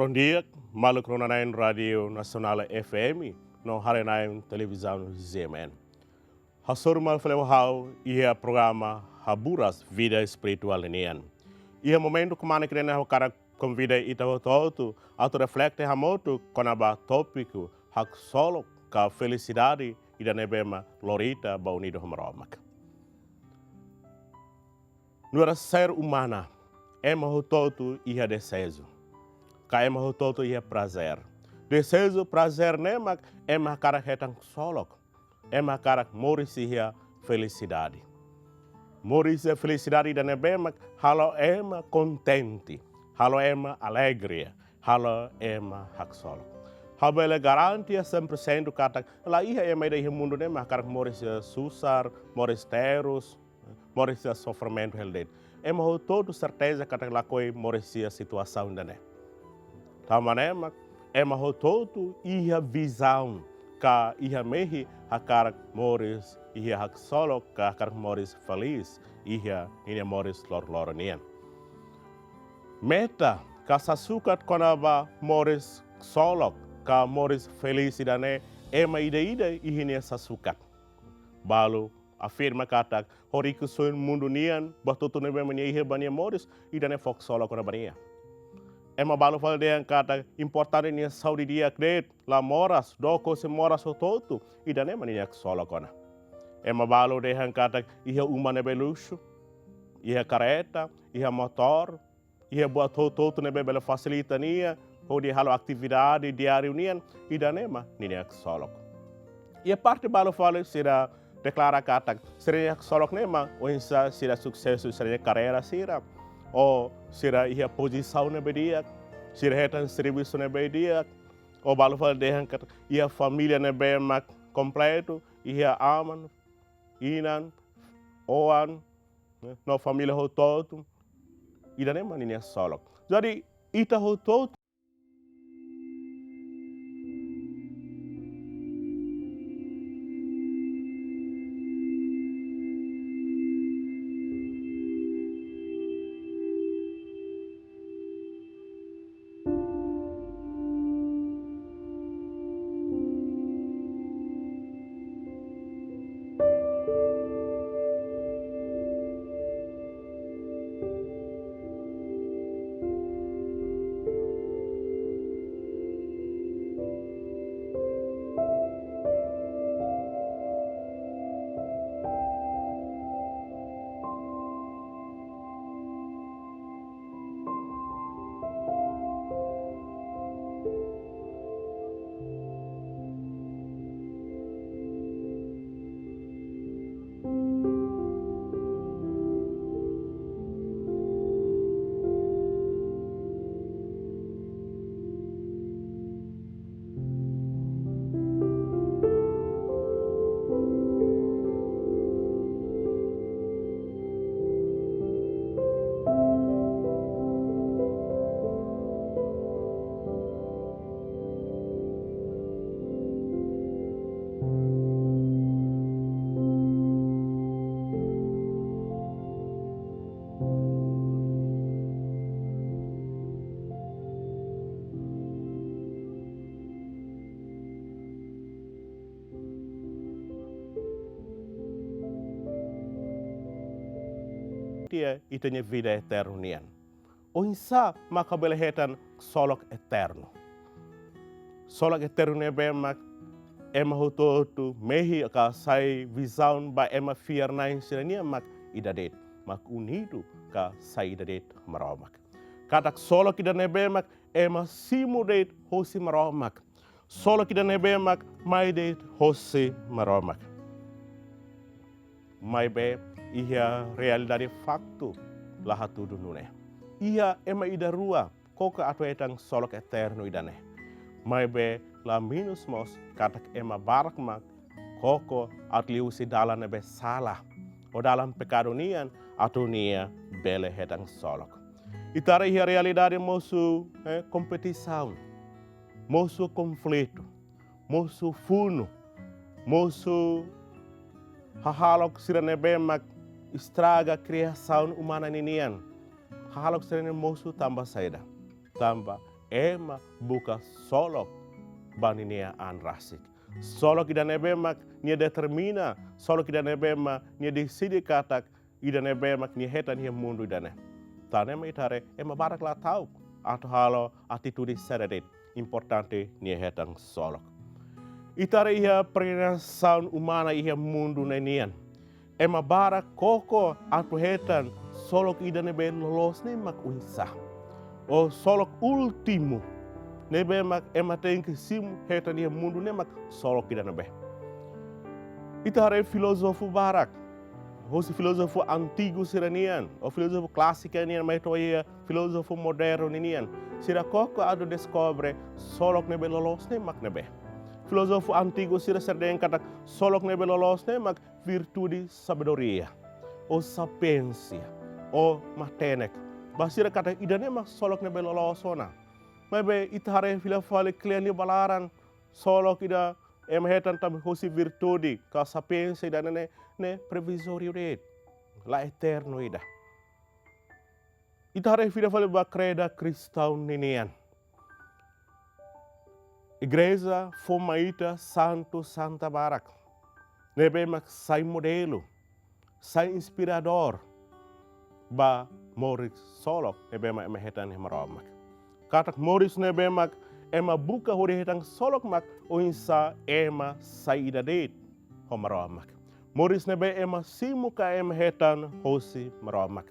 Bom dia, malu kronain Radio Nasional FM, no harenain televisão ZMN. Hasor mal falou ia programa HABURAS VIDA ESPIRITUAL nian. Ia momento kumana kirena cara convida ita todo, auto reflecte hamoto konaba tópico hak solo ka felicidade ida nebema lorita ba unido hamaromak. No ser humana, ema todo ia desejo. Kaema todo ia prazer. Desejo prazer nemak ema cara hetang solok. Ema cara moris ia felicidade. Moris ia felicidade da nebemak halo ema contente. Halo ema alegria. Halo ema hak solok. Habele garantia 100% kata la ia ema ida mundo nema cara moris ia susar, moris terus, moris ia sofrimento heldet. Ema todo certeza kata la koi moris ia situação dane. Tamanema, ema todo ia visão, ka ia mehi hakar moris, ia hak solo ka hakar moris feliz, ia ini moris lor nian. Meta, ka sasukat konaba moris solo, ka moris feliz idane, ema ida ihine sasukat. Balu afirma kata, horiku soin mundo nian, batutu nebe mania ihe bania moris, idane fok solo konabania. Ema balu fala de kata importante ni saúde dia kret la moras doko se moras o todo e da nema ni solo kona. Ema balu de kata ia umane beluxo, ia careta, ia motor, ia boa todo ne bebele facilita nia, ou de halo atividade diária unian e da nema ni solo. E a parte balu fala será declara kata seria solo nema ou insa será sucesso seria carreira será ou será ia posição na bedia, será retan serviço na bedia, ou balu fala de ia família na bedia completo, ia aman, inan, oan, no família todo, e da nem maninha solo. Jadi ita todo dia e tenha vida eterna nian. O insa makabele hetan solok eterno. Solok eterno ne bemak ema hototu mehi ka sai visão ba ema fiar nain sirania mak idadet mak unido ka sai idadet maromak. Katak solok ida ne bemak ema simudet hosi maromak. Solok ida ne bemak maidet hosi maromak. Mai be ia realidade facto laha tudo nune. Ia ema ida rua koka atu etang solok eterno idane. Mai be la minus mos katak ema barak mak koko atliu si dalan ebe salah. O dalam pecado nian atu nia bele hetang solok. Itara ia realidade mosu competição. Mosu conflito. Mosu funo. Mosu hahalok siranebe mak estraga a criação humana ninian. Halok serene mosu tamba saida. Tamba ema buka solok baninia an rasik. Solok idane bemak nia determina, solok idane bema nia decide katak idane bemak nia hetan nia mundu idane. Tanema itare ema barak la tau atau halo atitude seredet importante nia hetan solok. Itare ia perinasaun umana ia mundu nenian. Ema barak koko atau hetan solok idane be lolos ne mak unsah. O solok ultimo nebe mak ema tenke sim hetan ia mundu ne mak solok idane be. Itare filosofu barak. Hosi filosofu antigo siranian, o filosofu clássica nian mai toia filosofu moderno nian. Sira koko ado descobre solok nebe lolos ne mak nebe. Filosofu antigo sira serdeng kata solok nebe lolos ne mak virtude sabedoria, o sapiensia, o matenek. Basira kata idane mak solok nebe lolosona. Mabe itare filafale kliani balaran solok ida hetan tam hosi virtude ka sapiensia dan ne previsorio red la eterno ida. Itare filafale ba creda cristão ninian. Igreja Fomaita Santo Santa Barak. Nebe mak sai modelo, sai inspirador ba Moris solok nebe mak hetan hemaromak. Katak Moris nebe mak ema buka hori hetan solok mak oinsa ema sai idadet homaromak. Moris nebe ema simuka ema hetan hosi maromak.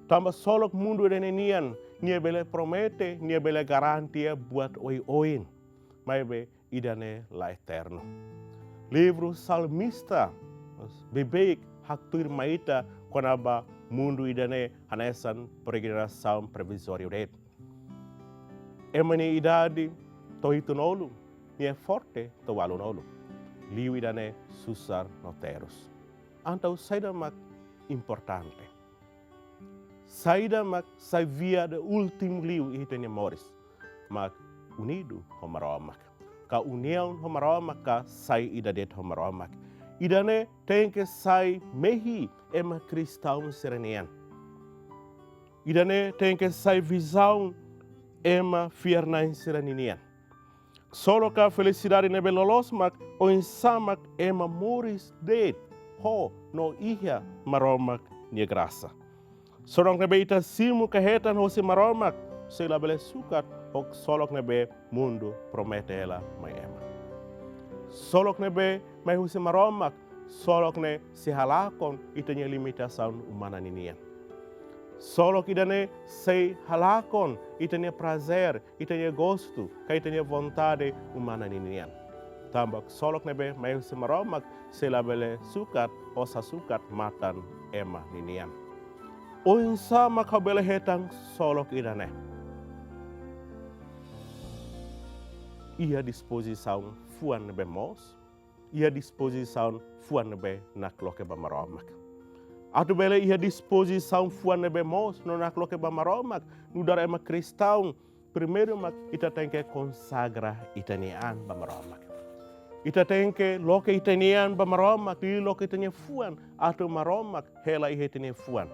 Tambah solok mundu denenian nia bele promete, nia bele garantia buat oi-oin. Maibe idane la eterno. Livro salmista bebeik hak tuir maita konaba mundu idane hanesan peregrinação previsório red. Emani idade toitunolu, nia forte toalunolu. Liu idane susar noteros. Antau saida mak importante. Saida mak sai via de ultimo liu ihitene moris. Mak unido homaromak. Ka união homaromak ka sai idadet homaromak. Idane tenke sai mehi ema cristão serenian. Idane tenke sai visão ema fiernain sereninian. Solo ka felicidade nebe lolos mak o insamak ema moris det ho no ihya maromak nia graça. Sorong nebe ita simu kehetan hosi maromak sela bele sukat hok solok nebe mundo prometela mai ema. Solok nebe mai hosi maromak solok ne si halakon itanya limitação humana ninian. Solok idane sei halakon itanya prazer, itanya gosto, ka itanya vontade humana ninian. Tambak solok nebe mai hosi maromak sela bele sukat o sasukat matan ema ninian. O insa makabele hetang solok idane. Ia disposição fuan nebe mos, ia disposição fuan nebe nakloke bamaromak. Atu bele ia disposição fuan nebe mos no nakloke bamaromak, nudar ema cristão, primeiro mak ita tenke consagra itanian bamaromak. Ita tenke loke itanian bamaromak, li loke itania fuan, atu maromak hela ihetania fuan.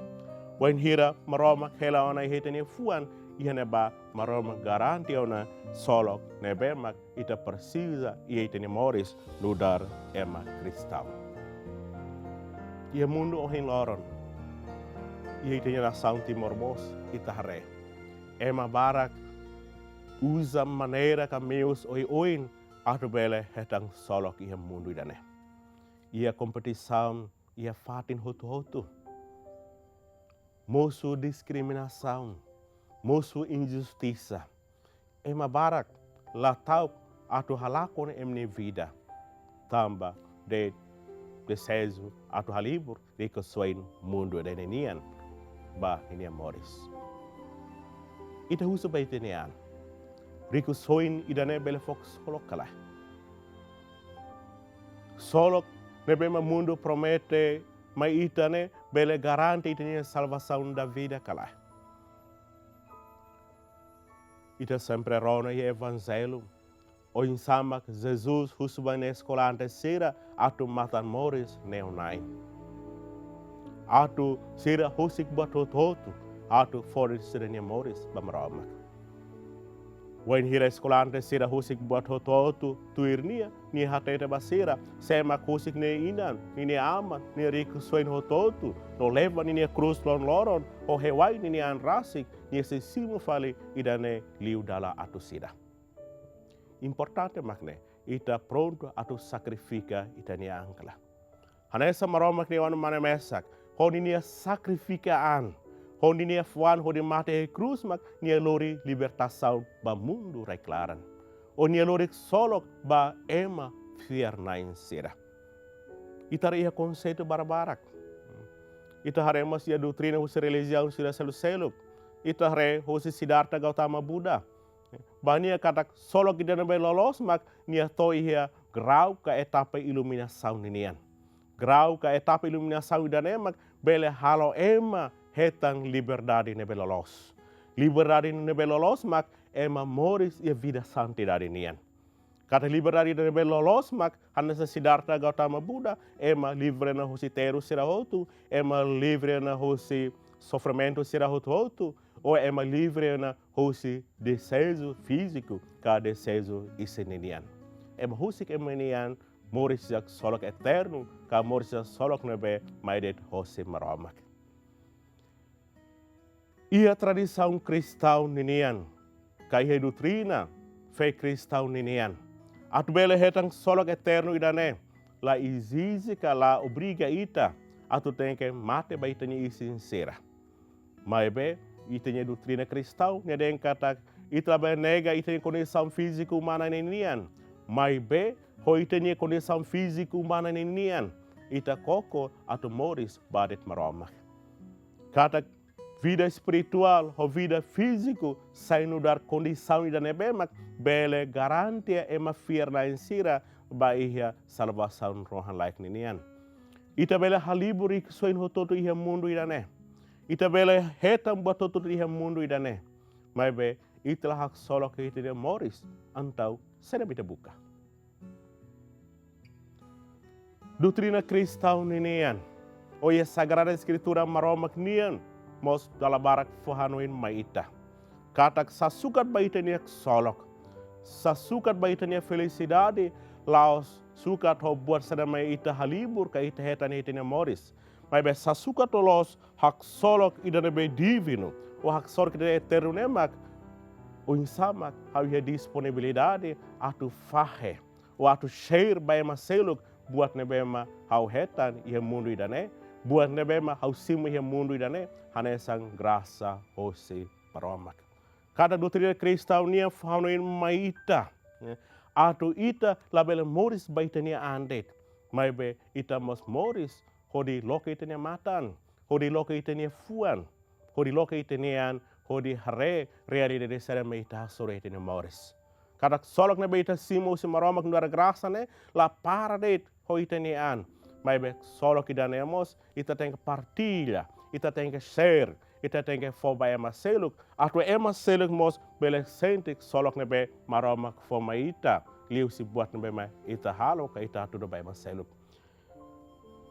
Wain hira maromak hela ona ihetania fuan, ihane ba maromak garanti ona solok nebe mak ita precisa ihetania moris nudar ema cristão. Ia mundo ohin loron. Ia itanya nação Timor Mos itahare. Ema barak usa maneira caminhos oi-oin atu bele hetang solok ia mundo idane. Ia competição ia fatin hotu-hotu. Musuh diskriminação, musuh injustiça. Ema barak latau atu halakon emne vida. Tamba de desejo atu halibur de kesuain mundo denenian ba ini moris. Ita husu baitenian. Riku soin idane bele fox solok kalah. Solok nebema mundo promete mai itane bele garante itania salvação da vida kalah. Ita sempre rona e evangelho. O insamak Jesus husuba na escola antesera atu matan moris neonai. Atu sira husik buat hotu atu foris serenia moris bamramak. Wen hira eskolante sira husik buat hototu tuirnia ni hatete basira sema husik ne inan ni aman ni riku soin hototu no leva ni cruz lon loron o hewai ni an rasik ni se simu fali idane liu dala atu sira. Importante makne ita pronto atu sacrifica itani angkala. Hanesa maromak ni wan mana mesak honi ni sacrificaan. Hondi nia fuan hodi mate cruz mak nia lori libertação ba mundo reclaran. O nia lori solok ba ema fier nain sira. Itar ia conceito barabarak. Ita hare mas ia doutrina husi religião sira selu-seluk. Ita hare husi Siddhartha Gautama Buddha. Ba nia katak solok idana be lolos mak nia toi ia grau ka etapa iluminação ninian. Grau ka etapa iluminação idana mak bele halo ema hetang liberdade nebe lolos. Liberdade nebe lolos mak ema moris ia vida santidade nian. Kata liberdade nebe lolos mak hanesa Siddhartha Gautama Buddha ema livre na husi teru sira hotu, ema livre na husi sofrimento sira hotu, ou ema livre na husi desejo físico ka desejo iseninian. Ema husi emenian moris jak solok eterno ka moris jak solok nebe maidet hosi maromak. Ia tradição cristão ninian, kai doutrina, fé cristão ninian. Atu bele hetang solok eterno idane, la exige ka la obriga ita, atu tem que mate ba itanya sincera. Maibe, itanya doutrina cristão, neden kata ita ba nega itanya condição física humana ninian. Maibe, ho itanya condição física humana ninian, ita koko atu moris badet maromak. Kata vida espiritual ou vida físico sai no dar condição e da nebemak bele garantia ema fier na insira ba ihya salvação rohan like ninian. Ita bele haliburi soin hototo ihya mundo idane. Ita bele hetam bototo ihya mundo idane. Maibe ita hak solo ke ita moris antau sena bita buka. Doutrina cristão ninian. O ia sagrada escritura maromak nian. Mos dalabarak fuhanuin maita. Katak sasukat baita niya solok. Sasukat baita niya felicidade. Laos sukat ho buat sada may ita halibur ka ita hetan ita niya moris. May be sasukat los hak solok ida nebe divino. O hak solok ida eterno nemak. O insamak hau ia disponibilidade atu fahe. O atu share bay maseluk buat nebema hau hetan ia mundo idane. Buat nebema hau simu ia mundo idane. Hanesang graça hosi paromak. Kada doutrina cristão nia faunoin maita. Atu ita labele moris baita nia andet. Maibe ita mos moris hodi loke ita nia matan. Hodi loke ita nia fuan. Hodi loke ita nian hodi hare reali de sere meita sore ita nia moris. Kada solok ne baita simu si maromak nuara graça ne la paradet ho ita nian. Maibe solok ida nemos ita tem que partilha. Ita tem que share, ita tem que foba ema seluk, atu ema seluk mos bele sentik solok nebe maromak foma ita, liu si buat nebe ma ita halo ka ita atu doba ema seluk.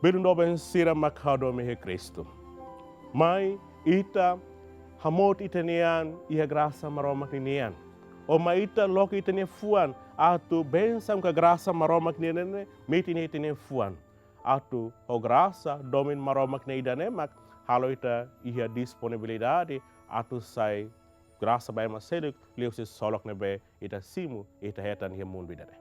Birundo ben sira makhado mehe Kristo. Mai ita hamot ita nian ia graça maromak nian. O ma ita lok ita ni fuan, atu bensam ka graça maromak nian meti ni ita ni fuan. Atu o graça domin maromak ni idanemak, halo ita ia disponibilidade atu sai graça ba ema seduk liu si solok nebe ita simu ita hetan ia mundo idane.